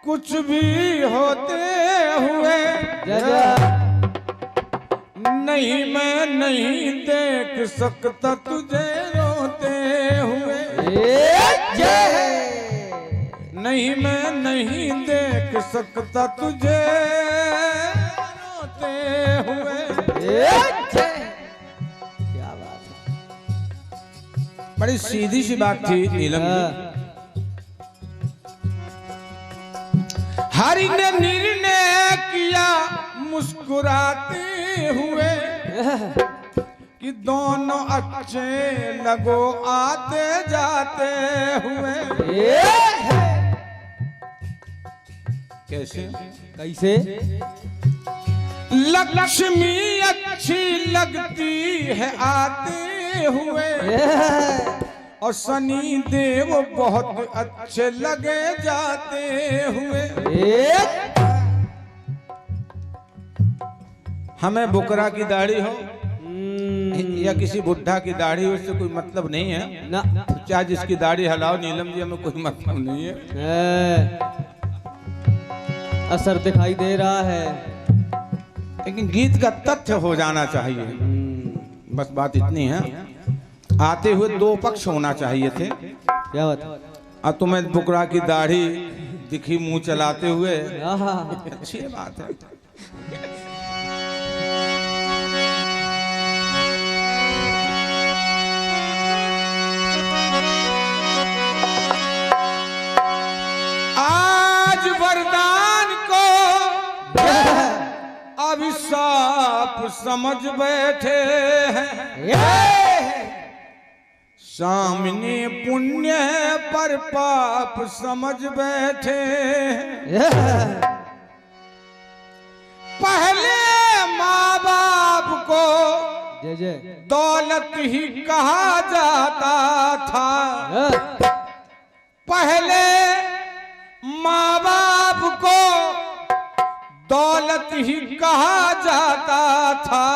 कुछ भी होते हुए नहीं मैं नहीं देख सकता तुझे रोते हुए। नहीं मैं नहीं देख सकता तुझे रोते हुए। क्या बात है। बड़ी सीधी सी बात थी नीलम जी। हरि ने निर्णय किया मुस्कुराते हुए कि दोनों अच्छे लगो आते जाते हुए। कैसे कैसे? लक्ष्मी अच्छी लगती है आते हुए और शनि देव बहुत अच्छे लगे जाते हुए। हमें बुकरा की दाढ़ी हो या किसी बुढ़ा की दाढ़ी उससे कोई मतलब नहीं है ना। चाहे जिसकी दाढ़ी हलाओ नीलम जी हमें कोई मतलब नहीं है। असर दिखाई दे रहा है लेकिन गीत का तथ्य हो जाना चाहिए। बस बात इतनी है। आते हुए दो पक्ष होना चाहिए थे। क्या बात? और तुम्हें बुकरा की दाढ़ी दिखी मुंह चलाते हुए, अच्छी बात है। आज वरदान को अभिशाप समझ बैठे हैं। सामने पुण्य है पर पाप समझ बैठे हैं। पहले माँ बाप को दौलत ही कहा जाता था। पहले माँ बाप को दौलत ही कहा जाता था।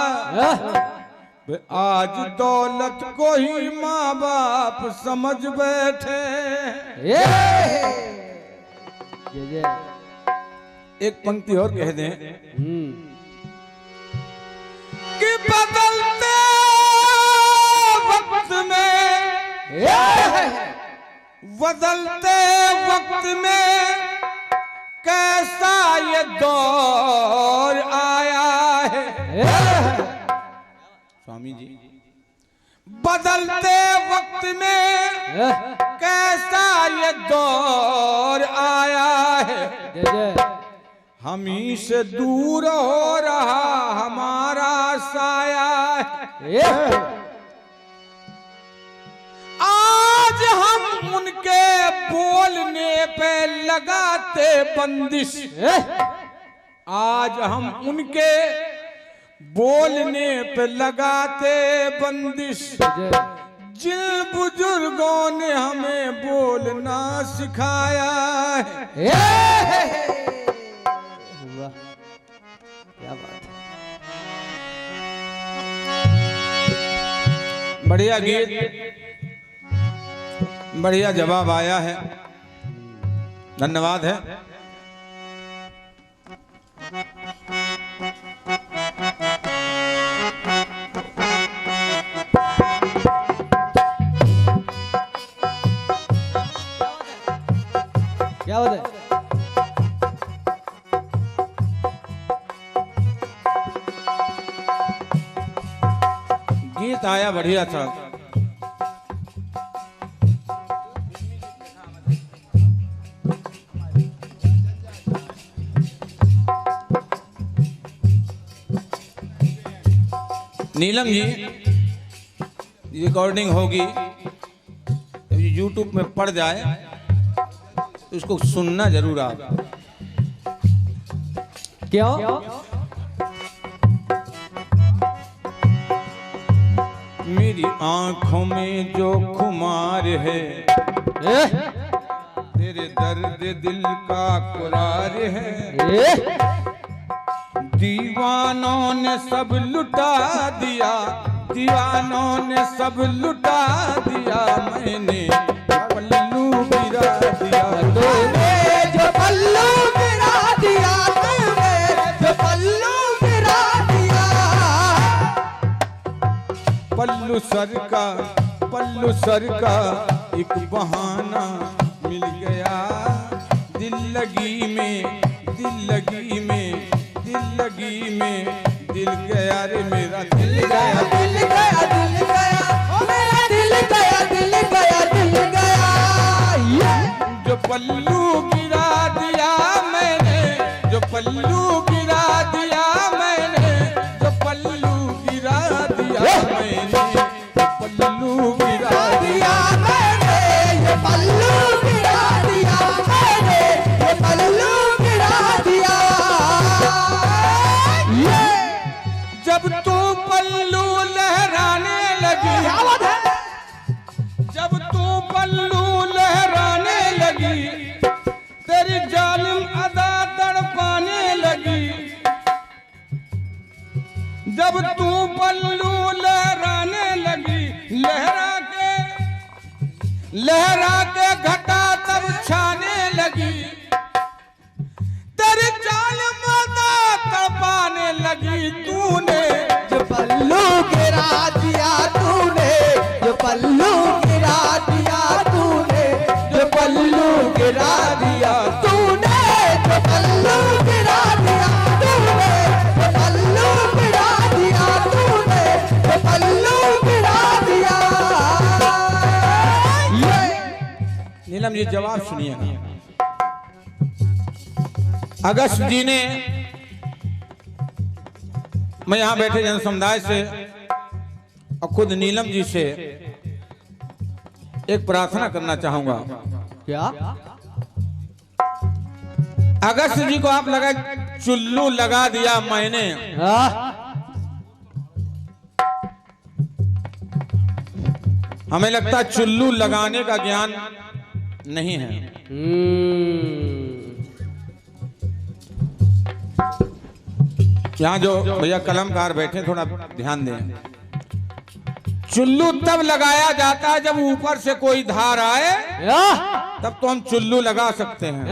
आज दौलत को ही माँ बाप समझ बैठे। एक पंक्ति और कह दें कि बदलते वक्त में कैसा ये दौर आया है। स्वामी जी, बदलते वक्त में कैसा ये दौर आया है। हम ही से दूर हो रहा हमारा साया है। आज हम उनके बोलने पे लगाते बंदिश। आज हम उनके बोलने पे लगाते बंदिश। जिन बुजुर्गों ने हमें बोलना सिखाया है। क्या बात है। बढ़िया गीत, बढ़िया जवाब आया है। धन्यवाद है। क्या बात है। गीत आया बढ़िया था। नीलम जी, रिकॉर्डिंग होगी, जब YouTube में पड़ जाए तो इसको सुनना जरूर आप। क्यों? मेरी आंखों में जो खुमार है, तेरे दर्द दिल का कुरार है। दीवानों ने सब लुटा दिया, दीवानों ने सब लुटा दिया, मैंने पल्लू गिरा दिया। पल्लू सर का एक बहाना मिल गया दिल लगी में दिल गया रे मेरा दिल गया जो पल्लू गिरा दिया मैंने जो पल्लू गिरा दिया मैंने जो पल्लू गिरा दिया मैंने पल्लू गिरा दिया मैंने ये पल्लू गिरा दिया मैंने ये पल्लू गिरा दिया जब तू पल्लू लहराने लगी जब तू पल्लू लहराने लगी तेरी जालिम अदा तड़पाने लगी जब तू पल्लू लहराने लगी लहरा के घटा तब छाने लगी तेरी जालिम अदा तड़पाने लगी तूने जो पल्लू गिरा दिया तूने जो पल्लू गिरा दिया तूने जो पल्लू गिरा दिया तूने जो पल्लू गिरा दिया तूने जो पल्लू गिरा दिया तूने जो पल्लू गिरा दिया नीलम जी जवाब सुनिएगा। अगस्त जी ने मैं यहां बैठे जन समुदाय से और खुद नीलम जी से एक प्रार्थना करना चाहूंगा। क्या? अगस्त जी को आप लगा चुल्लू लगा दिया मैंने, हमें लगता चुल्लू लगाने का ज्ञान नहीं है। यहाँ जो भैया कलमकार बैठे थोड़ा ध्यान दें। चुल्लू तब लगाया जाता है जब ऊपर से कोई धार आए तब तो हम चुल्लू लगा सकते हैं,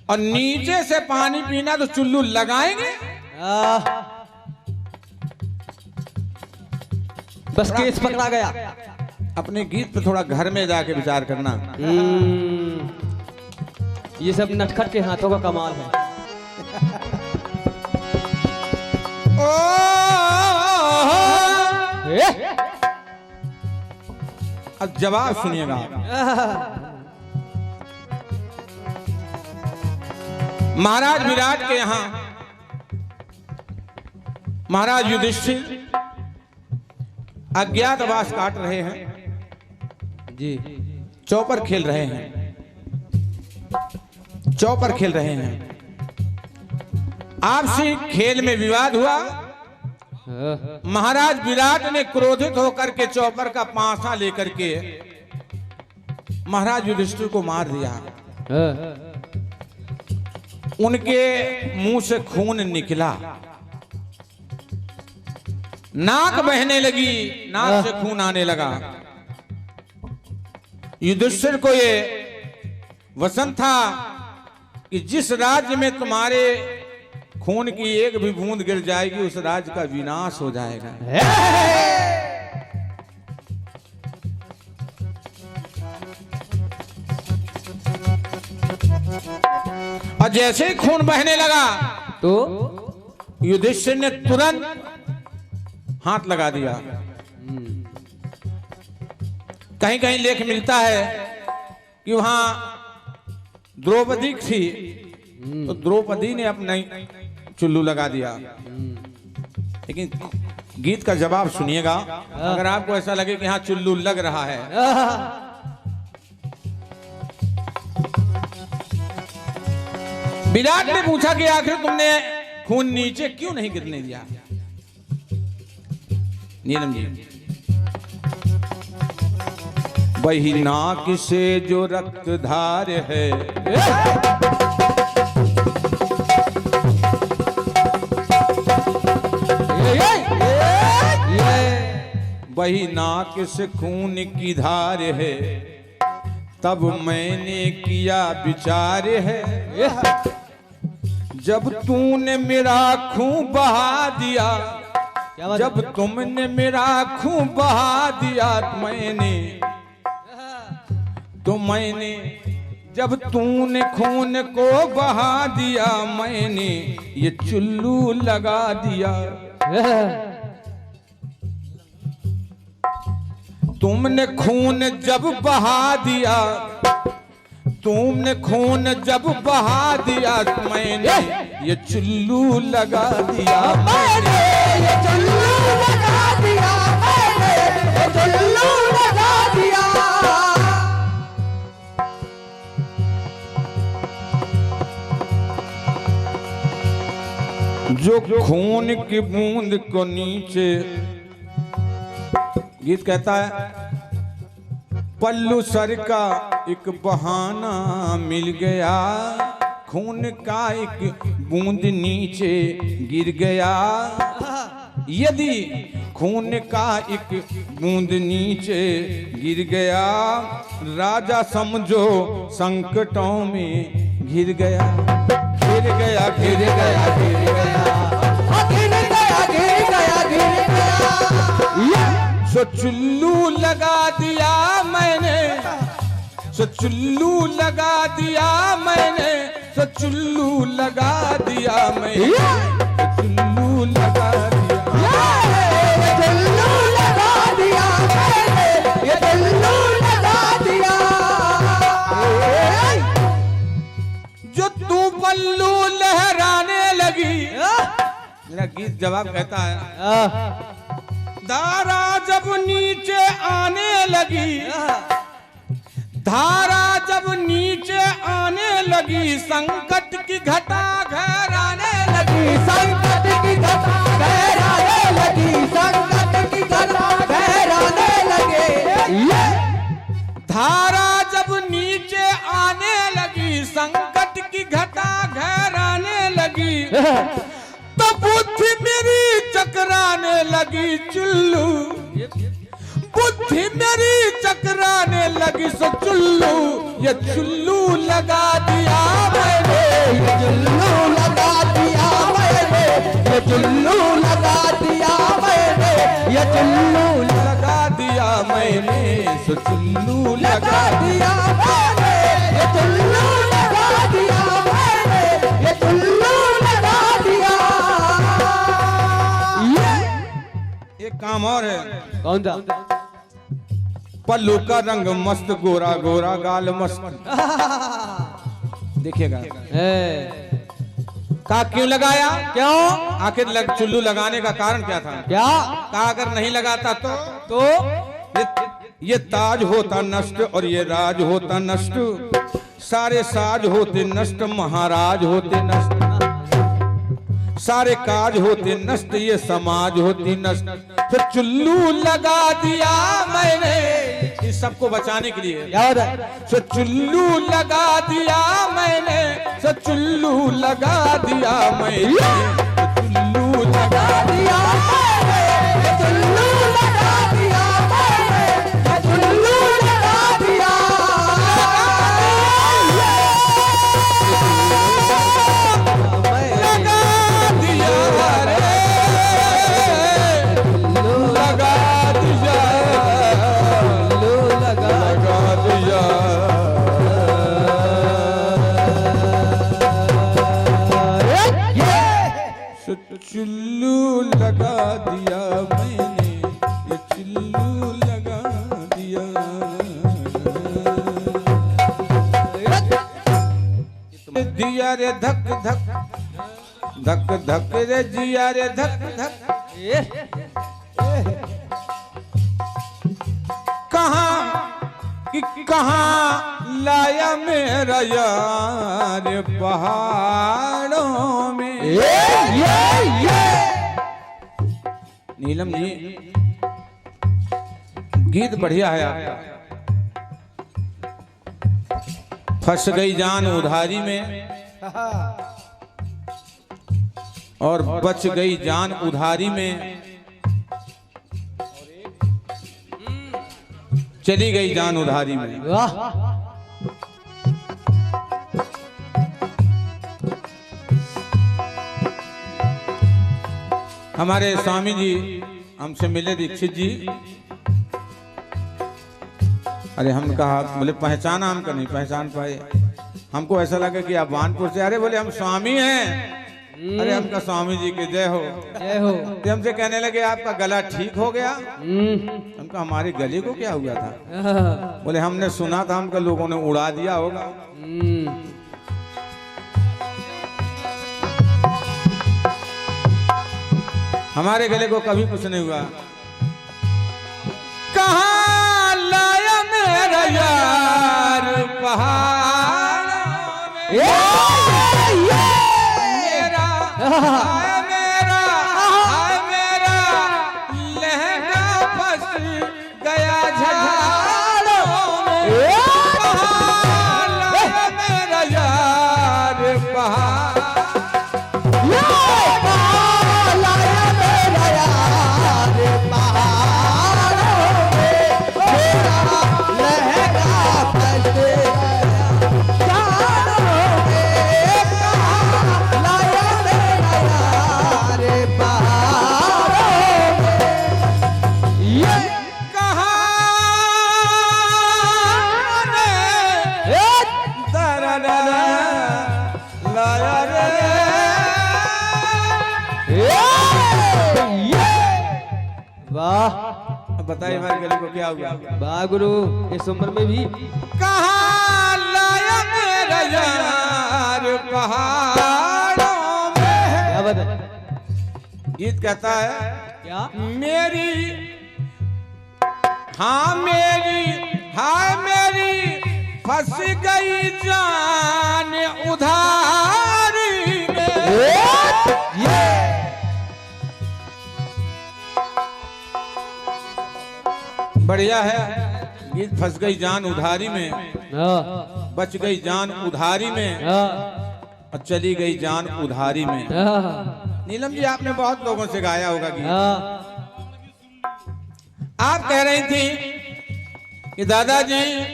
और नीचे से पानी पीना तो चुल्लू लगाएंगे। बस केस पकड़ा गया। अपने गीत पे थोड़ा घर में जाके विचार करना। ये सब नटखट के हाथों का कमाल है। अब जवाब सुनिएगा। महाराज विराट के यहां महाराज युधिष्ठिर अज्ञातवास काट रहे हैं जी, चौपर खेल रहे हैं, चौपर खेल रहे हैं। आपसी खेल में विवाद हुआ। महाराज विराट ने क्रोधित होकर के चौपर का पांसा लेकर के महाराज युधिष्ठिर को मार दिया। उनके मुंह से खून निकला, नाक बहने लगी, नाक से खून आने लगा। युधिष्ठिर को ये वसन था कि जिस राज्य में तुम्हारे खून की एक भी बूंद गिर जाएगी उस राज्य का विनाश हो जाएगा। और जैसे ही खून बहने लगा तो युधिष्ठिर ने तुरंत हाथ लगा दिया। कहीं कहीं लेख मिलता है कि वहां द्रौपदी थी तो द्रौपदी ने अपना चुल्लू लगा दिया। लेकिन गीत का जवाब सुनिएगा। अगर आपको ऐसा लगे कि हाँ चुल्लू लग रहा है, विराट ने पूछा कि आखिर तुमने खून नीचे क्यों नहीं गिरने दिया। नीलम जी, वही नाक से जो रक्त धार है वही नाक से खून की धार है, तब मैंने किया विचार है। जब तूने मेरा खून बहा दिया क्या बात जब तुमने मेरा खून बहा दिया मैंने जब तूने खून को बहा दिया मैंने ये चुल्लू लगा दिया। तुमने खून जब बहा दिया तुमने खून जब बहा दिया मैंने ये चुल्लू लगा दिया। मैंने ये चुल्लू लगा दिया, मैंने ये चुल्लू लगा दिया। जो खून की बूंद को नीचे, गीत कहता है पल्लू सर का एक बहाना मिल गया, खून का एक बूंद नीचे गिर गया। यदि खून का एक बूंद नीचे गिर गया, राजा समझो संकटों में घिर गया। गिर गया गिर गया गिर गया गिर गया गिर गया गिर गया। सो चुल्लू लगा दिया मैंने, सो चुल्लू लगा दिया मैंने, सो चुल्लू लगा दिया मैंने, चुल्लू लगा दिया, ये चुल्लू लगा दिया मैंने, ये चुल्लू लगा दिया। जो तू पल्लू लहराने लगी। मेरा गीत जवाब कहता है धारा जब नीचे आने लगी, धारा जब नीचे आने लगी, संकट की घटा घराने लगी, संकट की घटा गहराने लगी, संकट की घटा गहराने लगे। धारा जब नीचे आने लगी, संकट की घटा घराने लगी, तो बुद्धि मेरी चकराने लगी चुल्लू, बुद्धि मेरी चकराने लगी। सो चुल्लू ये चुल्लू लगा दिया मैंने, ये चुल्लू लगा दिया मैंने, ये चुल्लू लगा दिया मैंने, ये चुल्लू लगा दिया मैंने, सो चुल्लू लगा दिया मैंने, ये चुल्लू लगा दिया मैंने, ये चुल्लू लगा दिया। एक काम और है। कौन सा? पल्लू का रंग मस्त गोरा गोरा गाल मस्त। देखिएगा का क्यों लगाया, क्यों? आखिर चुल्लू लगाने का कारण क्या था? क्या? का अगर नहीं लगाता तो ये ताज होता नष्ट और ये राज होता नष्ट, सारे साज होते नष्ट, महाराज होते नष्ट, सारे काज होते नष्ट, ये समाज होती नष्ट। फिर चुल्लू लगा दिया मैंने इस सबको बचाने के लिए। याद है? सो चुल्लू लगा दिया मैंने, सो चुल्लू लगा दिया मैंने, चुल्लू लगा दिया मैंने, ये चुल्लू लगा दिया मैंने, ये चुल्लू लगा दिया। चुल्लू लगा दिया मैंने, ये चुल्लू लगा दिया। दिया रे धक धक धक धक रे जिया रे धक धक। कहाँ लाया मेरा यार पहाड़ों में। नीलम जी गीत बढ़िया है आपका। फंस गई जान उधारी में और बच गई जान उधारी में, चली गई जान उधारी में। वाह। हमारे स्वामी जी हमसे मिले, दीक्षित जी। अरे हम कहा, बोले पहचाना, हमको नहीं पहचान पाए। हमको ऐसा लगा कि आप वानपुर से। अरे बोले हम स्वामी हैं। अरे हमका स्वामी जी की जय हो, जय हो। तो हमसे कहने लगे आपका गला ठीक हो गया। हमका हमारे गले को क्या हुआ था? बोले हमने सुना था, हमका लोगों ने उड़ा दिया होगा। हमारे गले को कभी कुछ नहीं हुआ। कहाँ लाया मेरा यार पहाड़ मेरा, हाय मेरा लहंगा फंस गया झाड़ों में। कहाँ लाया मेरा यार पहाड़ बताइए हमारे गले को क्या हुआ? वाह गुरु, इस उम्र में भी। कहाँ लाया मेरा यार पहाड़ों में। क्या बात है? गीत कहता है क्या? मेरी, हाँ मेरी, हाय मेरी फंस गई जान उधारी में। बढ़िया है गीत। फंस गई जान उधारी में, बच गई जान उधारी में, और चली गई जान उधारी में। नीलम जी आपने बहुत लोगों से गाया होगा गीत। आप कह रही थी कि दादाजी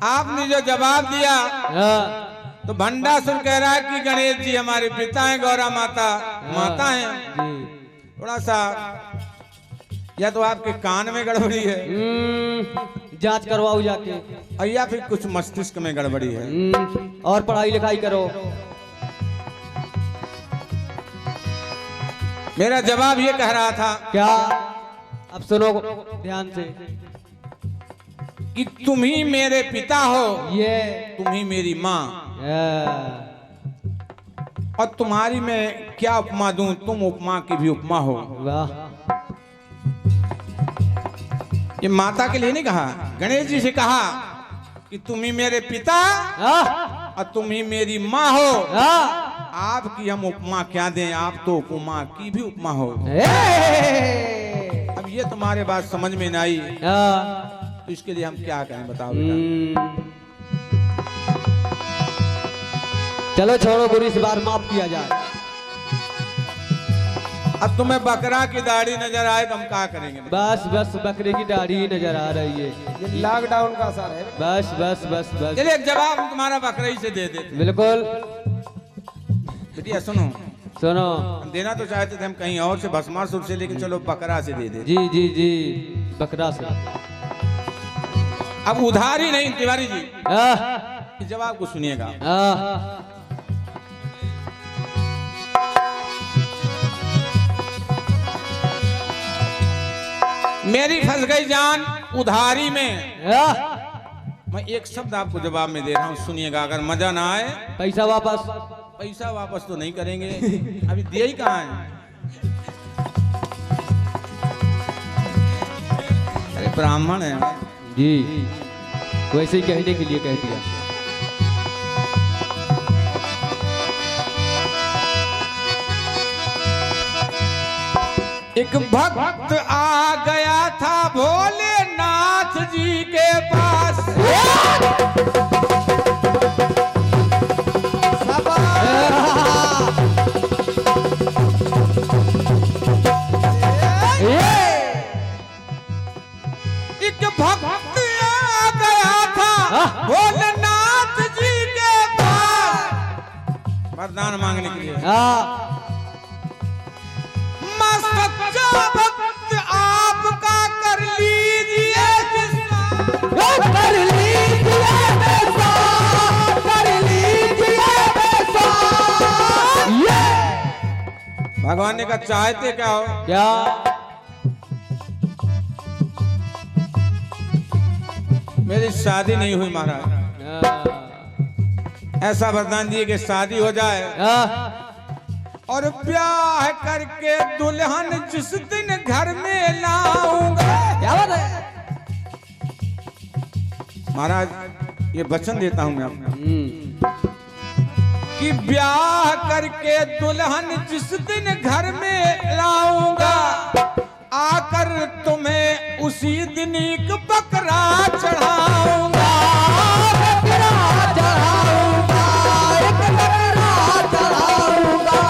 आपने जो जवाब दिया तो भंडासुर कह रहा है कि गणेश जी हमारे पिता हैं, गौरा माता माता हैं। थोड़ा सा या तो आपके कान में गड़बड़ी है, जांच करवाओ जाके, और या फिर कुछ मस्तिष्क में गड़बड़ी है। और पढ़ाई लिखाई करो। मेरा जवाब ये कह रहा था। क्या? अब सुनो ध्यान से कि तुम ही मेरे पिता हो, ये तुम ही मेरी माँ, और तुम्हारी मैं क्या उपमा दूं, तुम उपमा की भी उपमा हो। वाह। ये माता के लिए नहीं कहा, गणेश जी से कहा कि तुम ही मेरे पिता और तुम ही मेरी माँ हो। आपकी हम उपमा क्या दें, आप तो उपमा की भी उपमा हो। अब ये तुम्हारे बात समझ में नहीं आई तो इसके लिए हम क्या करें बताओ बेटा। चलो छोड़ो गुरु, इस बार माफ किया जाए। अब तुम्हें बकरा की दाढ़ी नजर आए तो हम क्या करेंगे? बस बस बकरे की दाढ़ी नजर आ रही है, ये लॉकडाउन का असर है। बस बस बस बस। चलिए एक जवाब हम तुम्हारा बकरा ही से दे देते। बिल्कुल। बेटिया सुनो सुनो, हम देना तो चाहते थे हम कहीं और से, भस्मासुर से, लेकिन चलो बकरा से दे दे। जी जी जी, बकरा से। अब उधारी नहीं तिवारी जी, जवाब को सुनिएगा। मेरी फंस गई जान उधारी में। मैं एक शब्द आपको जवाब में दे रहा हूँ, सुनिएगा। अगर मजा ना आए पैसा वापस। पैसा वापस तो नहीं करेंगे, अभी दिए ही कहाँ है। अरे ब्राह्मण है जी, वैसे ही कहने के लिए कह दिया। एक भक्त आ गया था भोलेनाथ जी के पास। एक भक्त आ गया था भोलेनाथ जी के पास वरदान मांगने के लिए। सच्चा भक्त आपका कर लीजिए विश्वास। कर लीजिए विश्वास, कर लीजिए विश्वास। ये भगवान ने कहा चाहते क्या हो? क्या? मेरी शादी नहीं हुई महाराज, ऐसा वरदान दिए कि शादी हो जाए और ब्याह करके दुल्हन जिस दिन घर में लाऊंगा। क्या बात है? महाराज ये वचन देता हूं मैं आपको कि ब्याह करके दुल्हन जिस दिन घर में लाऊंगा, आकर तुम्हें उसी दिन एक बकरा चढ़ाऊंगा। बकरा चढ़ाऊंगा, एक बकरा चढ़ाऊंगा।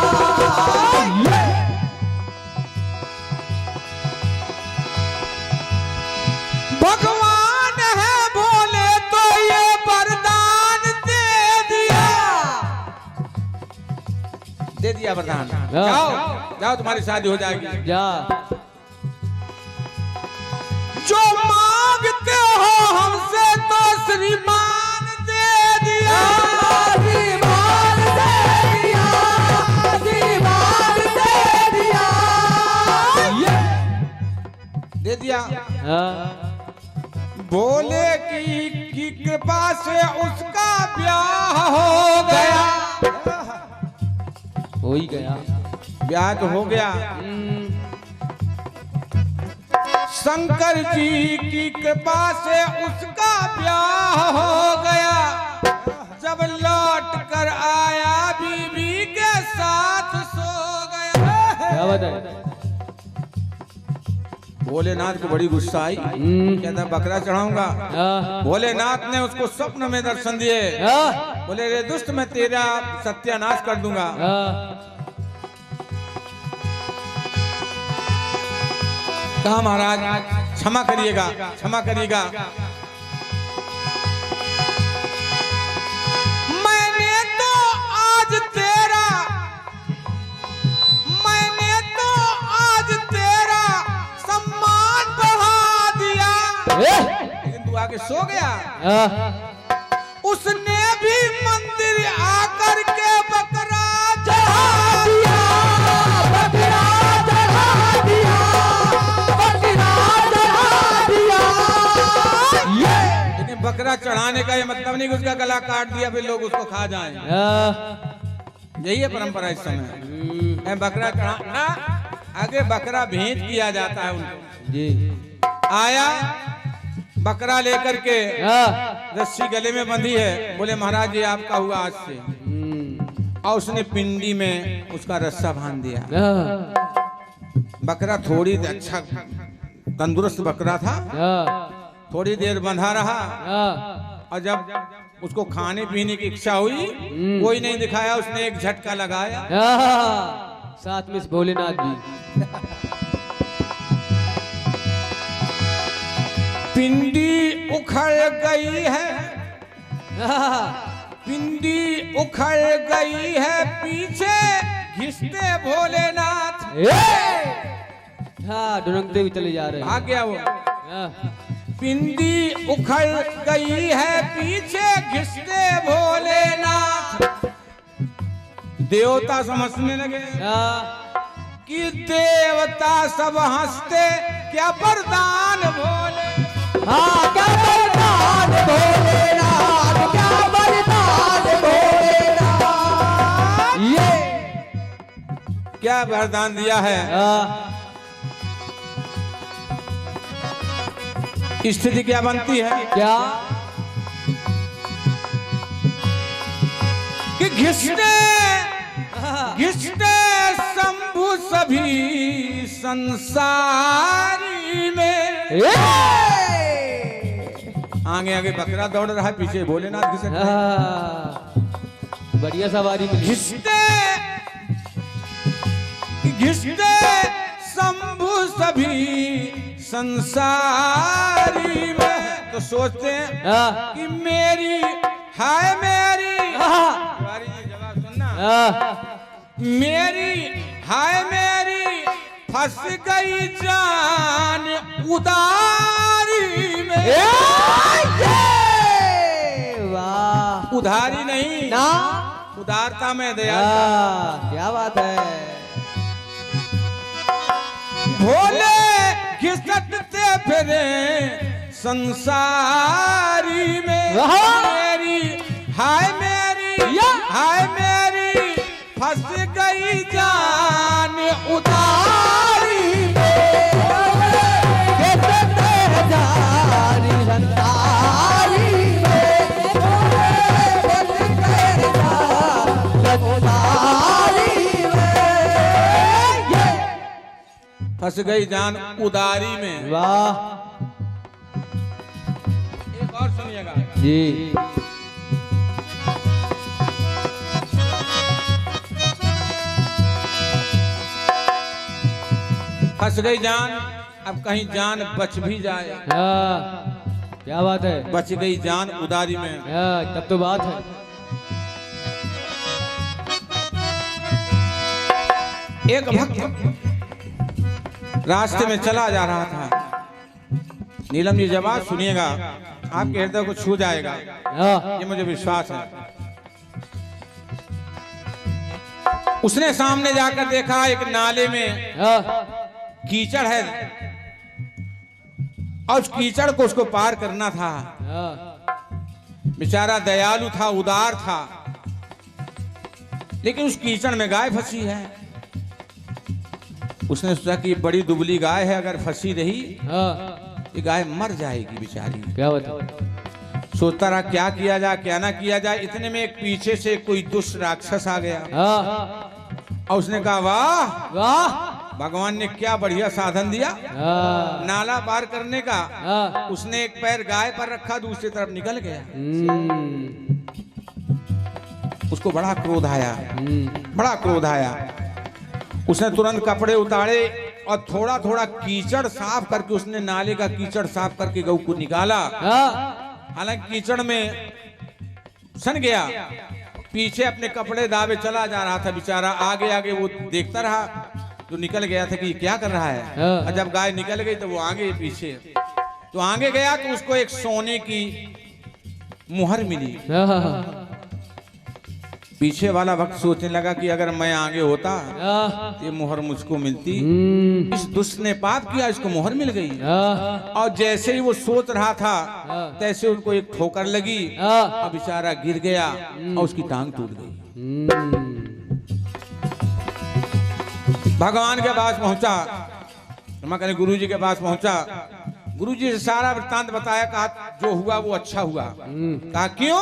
भगवान है बोले तो ये वरदान दे दिया वरदान। जाओ जाओ तुम्हारी शादी हो जाएगी। जा जो मांगते हो हमसे तो श्रीमान दे दिया। श्रीमान दे दिया, श्रीमान दे दिया। दे दिया। बोले की कृपा से उसका ब्याह हो गया। हो ही गया, ब्याह तो हो गया। शंकर जी की कृपा से उसका ब्याह हो गया। जब लौट कर आया बीवी के साथ सो गया। क्या बात है? भोलेनाथ को बड़ी गुस्सा आई, कहता बकरा चढ़ाऊंगा। भोलेनाथ ने उसको स्वप्न में दर्शन दिए। बोले रे दुष्ट मैं तेरा सत्यानाश कर दूंगा। कहा महाराज क्षमा करिएगा, क्षमा करिएगा। मैंने तो आज तेरा सम्मान बढ़ा दिया। लेकिन तू आके सो गया। उसने भी मंदिर आकर के बकरा चढ़ा दिया। बकरा चढ़ा दिया, बकरा चढ़ा दिया। लेकिन बकरा चढ़ाने का ये मतलब नहीं कि उसका गला काट दिया फिर लोग उसको खा जाएं। यही है परंपरा इस समय। बकरा चढ़ाना आगे बकरा भेंट किया जाता है उनको। जी आया बकरा लेकर के, रस्सी गले में बंधी है। बोले महाराज ये आपका हुआ आज से। और उसने पिंडी में उसका रस्सा बांध दिया। बकरा थोड़ी अच्छा तंदुरुस्त बकरा था, थोड़ी देर बंधा रहा। और जब उसको खाने पीने की इच्छा हुई, कोई नहीं दिखाया, उसने एक झटका लगाया। साथ में भोलेनाथ जी। पिंडी उखड़ गई है, पिंडी उखड़ गई है, पीछे घिसते भोलेनाथ। हाँ ढूंढते हुए चले जा रहे हैं। भाग गया वो। पिंडी उखड़ गई है, पीछे घिसते भोलेनाथ। देवता समझने लगे कि देवता सब हंसते, क्या वरदान भोले। हाँ क्या वरदान भोलेनाथ, क्या वरदान भोलेनाथ। ये क्या वरदान दिया है। स्थिति क्या बनती है क्या कि घिसते घिसते शंभु सभी संसारी में। आगे आगे बकरा दौड़ रहा है, पीछे भोलेनाथ घिसे। बढ़िया सवारी मिली। घिसते घिसते शंभु सभी संसारी में। तो सोचते हैं कि मेरी हाय मेरी, जवाब सुनना, मेरी हाय मेरी फंस गई जान उदारी में। वाह, उधारी नहीं ना उदारता में दयालुता। क्या बात है। भोले घिसटते फिरे संसारी में। मेरी हाय मेरी फंस गई जान उदारी में। फंस गई जान उदारी में। वाह एक और सुनिएगा जी। फंस गई जान, अब कहीं जान बच भी जाए। क्या बात है। बच गई जान उदारी में। तब तो बात है। एक भक्त रास्ते में चला जा रहा था। नीलम जी जवाब सुनिएगा, आपके हृदय को छू जाएगा, ये मुझे विश्वास है। उसने सामने जाकर देखा एक नाले में कीचड़ है और उस कीचड़ को उसको पार करना था। बेचारा दयालु था, उदार था, लेकिन उस कीचड़ में गाय फंसी है। उसने सोचा कि बड़ी दुबली गाय है, अगर फंसी रही ये गाय मर जाएगी बेचारी। क्या बात है। सोचता रहा क्या किया जाए क्या ना किया जाए। इतने में एक पीछे से कोई दुष्ट राक्षस आ गया और उसने कहा वाह वाह, भगवान ने क्या बढ़िया साधन दिया नाला पार करने का। उसने एक पैर गाय पर रखा, दूसरी तरफ निकल गया। उसको बड़ा क्रोध आया। उसने तुरंत कपड़े उतारे और थोड़ा थोड़ा कीचड़ साफ करके उसने नाले का कीचड़ साफ करके गऊ को निकाला। हालांकि कीचड़ में सन गया, पीछे अपने कपड़े दावे चला जा रहा था बेचारा। आगे आगे वो देखता रहा, जो निकल गया था कि क्या कर रहा है। और जब गाय निकल गई तो वो आगे पीछे, तो आगे गया तो उसको एक सोने की मुहर मिली। पीछे वाला भक्त सोचने लगा कि अगर मैं आगे होता ये मुहर मुझको मिलती। इस दुष्ट ने पाप किया, इसको मुहर मिल गई। और जैसे ही वो सोच रहा था तैसे उनको एक ठोकर लगी और बेचारा गिर गया और उसकी टांग टूट गई। भगवान के पास पहुंचा, गुरु जी के पास पहुंचा। गुरु जी से सारा वृत्तांत बताया, कहा जो हुआ वो अच्छा हुआ। कहा क्यों?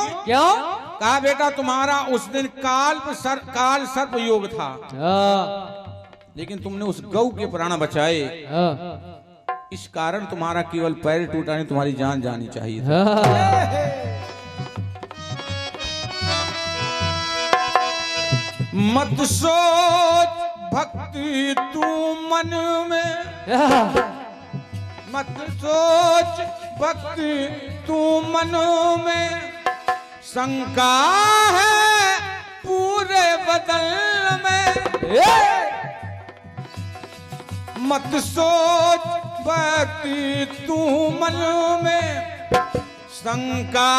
कहा बेटा तुम्हारा उस दिन काल सर्प योग था, लेकिन तुमने उस गौ के प्राण बचाए, इस कारण तुम्हारा केवल पैर टूटा नहीं, तुम्हारी जान जानी चाहिए था। मत सोच भक्ति तू मन में, मत सोच भक्ति तू मन में, शंका है पूरे बदन में। मत सोच भक्ति तू मन में, शंका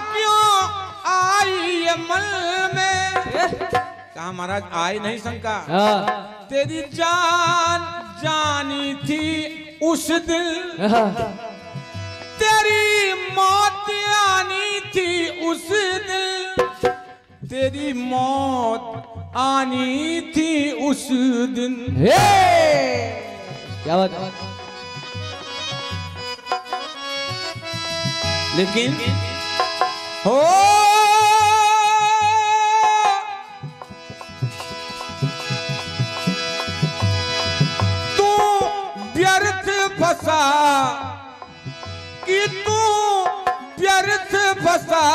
क्यों आई ये मन में। कहा महाराज आई नहीं शंका, तेरी जान जानी थी उस दिन, तेरी मौत आनी थी उस दिन, तेरी मौत आनी थी उस दिन। क्या बात। लेकिन हो तू व्यर्थ फंसा कि तू व्यर्थ फंसा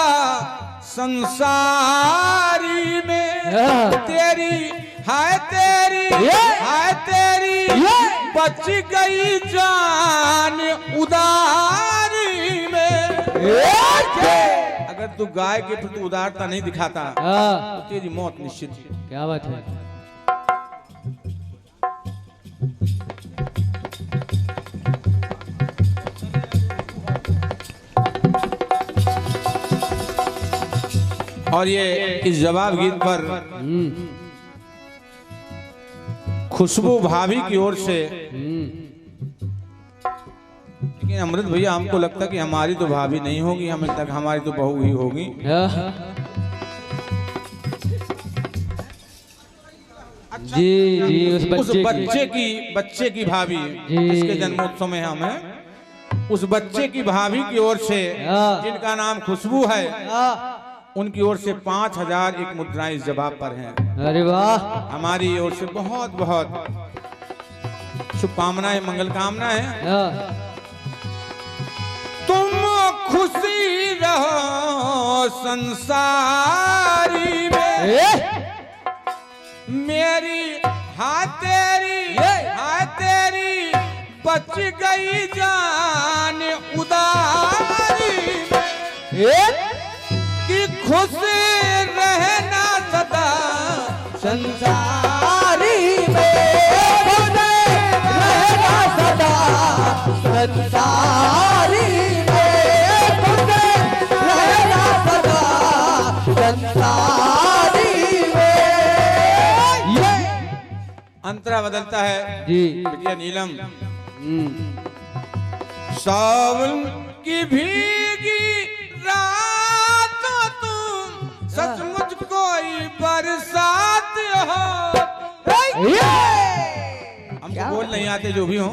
संसारी में। तेरी हाय तेरी बच गई जान उदारी में। अगर तू गाय के प्रति उदारता नहीं दिखाता तो तेरी मौत निश्चित है। क्या बात है। और ये इस जवाब गीत पर खुशबू भाभी की ओर से, लेकिन अमृत भैया हमको लगता है कि हमारी तो भाभी नहीं होगी, हमें तक हमारी तो बहू ही होगी। जी जी उस बच्चे की भाभी जिसके जन्मोत्सव में हम हैं, उस बच्चे की भाभी की ओर से जिनका नाम खुशबू है, उनकी ओर से 5000 एक मुद्राएं इस जवाब पर हैं। अरे वाह, हमारी ओर से बहुत बहुत शुभकामनाएं, मंगल कामनाएं। तुम खुशी रहो संसारी में, मेरी तेरी बच गई जान उदारी में, कि खुश रहना सदा संसारी में, रहना सदा संसारी में, रहना सदा संसारी में। ये अंतरा बदलता है जी बिटिया नीलम। सावन की भीगी रात तुम सचमुच कोई बरसात हो। हमको बोल नहीं आते जो भी हो,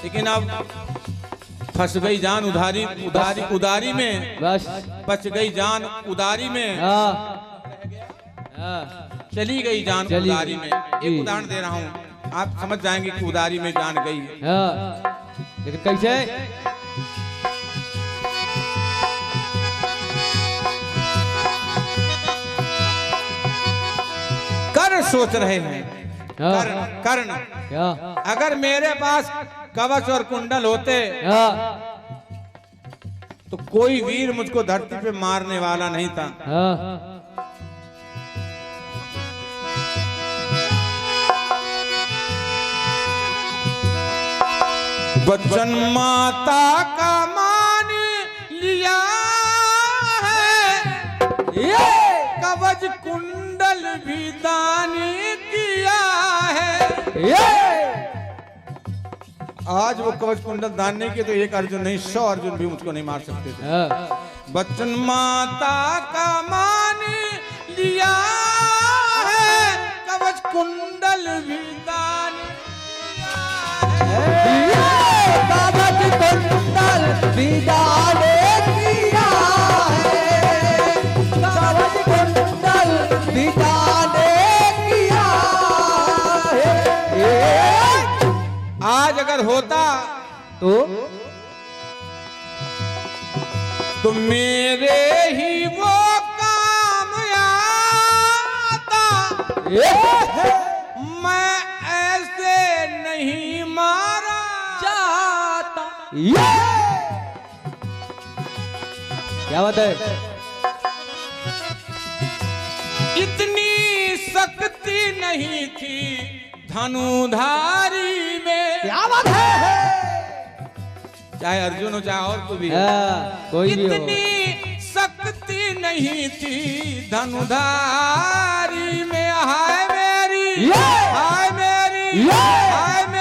लेकिन अब फंस गई जान उदारी में, बस बच गई जान उदारी में, चली गई जान उदारी में। एक उदाहरण दे रहा हूँ, आप समझ जाएंगे कि उदारी में जान गई है। लेकिन कैसे? कर्ण सोच रहे हैं, कर्ण क्या? अगर मेरे पास कवच और कुंडल होते तो कोई वीर मुझको धरती पे मारने वाला नहीं था। बच्चन माता का मान लिया है, ये कवच कुंडल भी दान किया है। आज वो कवच कुंडल दान नहीं किए तो एक अर्जुन नहीं 100 अर्जुन भी मुझको नहीं मार सकते थे। बच्चन माता का मान लिया है, कवच कुंडल भी दान कवच कुंडल भी दान किया है, कवच कुंडल भी दान किया है। आज अगर होता तो मेरे ही वो काम आता, मैं ऐसे नहीं मारा जाता। क्या बात है? इतनी शक्ति नहीं थी धनुधारी में। क्या बात है? चाहे अर्जुन हो चाहे और कोई भी, कोई भी हो, इतनी शक्ति नहीं थी धनुधारी में। हाय मेरी, हाय मेरी, हाय मेरी